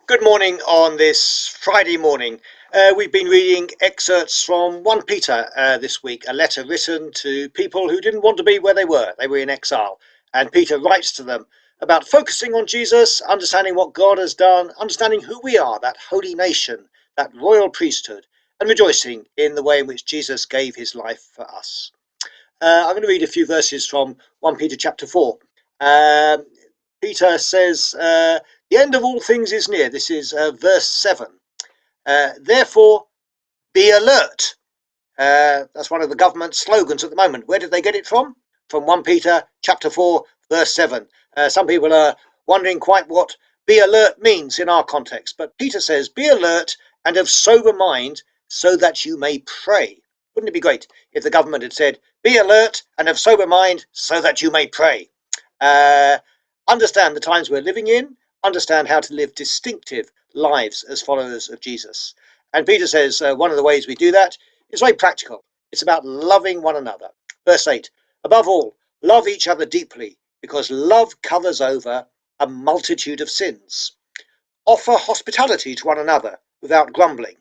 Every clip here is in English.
Good morning on this Friday morning. We've been reading excerpts from 1 Peter this week, a letter written to people who didn't want to be where they were. They were in exile. And Peter writes to them about focusing on Jesus, understanding what God has done, understanding who we are, that holy nation, that royal priesthood, and rejoicing in the way in which Jesus gave his life for us. I'm going to read a few verses from 1 Peter chapter 4. Um, Peter says, the end of all things is near. This is verse 7. Therefore, be alert. That's one of the government slogans at the moment. Where did they get it from? From 1 Peter chapter 4, verse 7. Some people are wondering quite what be alert means in our context. But Peter says, be alert and of sober mind so that you may pray. Wouldn't it be great if the government had said, be alert and of sober mind so that you may pray? Uh, Understand the times we're living in, understand how to live distinctive lives as followers of Jesus. And Peter says one of the ways we do that is very practical. It's about loving one another. Verse 8, above all, love each other deeply because love covers over a multitude of sins. Offer hospitality to one another without grumbling.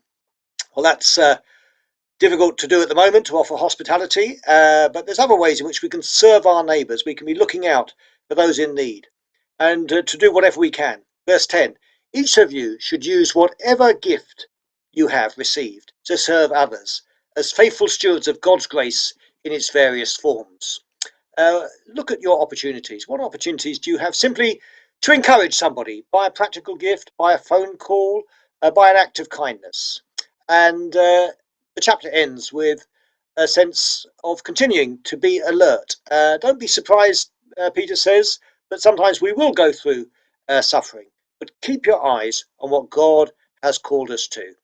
Well, that's difficult to do at the moment, to offer hospitality, but there's other ways in which we can serve our neighbours. We can be looking out for those in need and to do whatever we can. Verse 10, each of you should use whatever gift you have received to serve others as faithful stewards of God's grace in its various forms. Look at your opportunities. What opportunities do you have simply to encourage somebody by a practical gift, by a phone call, by an act of kindness? And the chapter ends with a sense of continuing to be alert. Don't be surprised, Peter says, that sometimes we will go through suffering, but keep your eyes on what God has called us to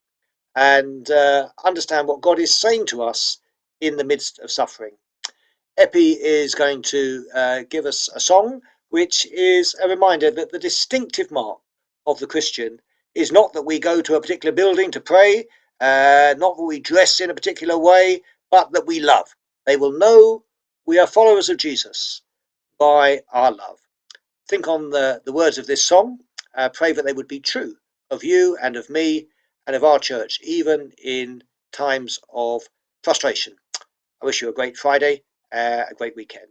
and understand what God is saying to us in the midst of suffering. Epi is going to give us a song which is a reminder that the distinctive mark of the Christian is not that we go to a particular building to pray, not that we dress in a particular way, but that we love. They will know we are followers of Jesus by our love. Think on the words of this song. Pray that they would be true of you and of me and of our church, even in times of frustration. I wish you a great Friday, a great weekend.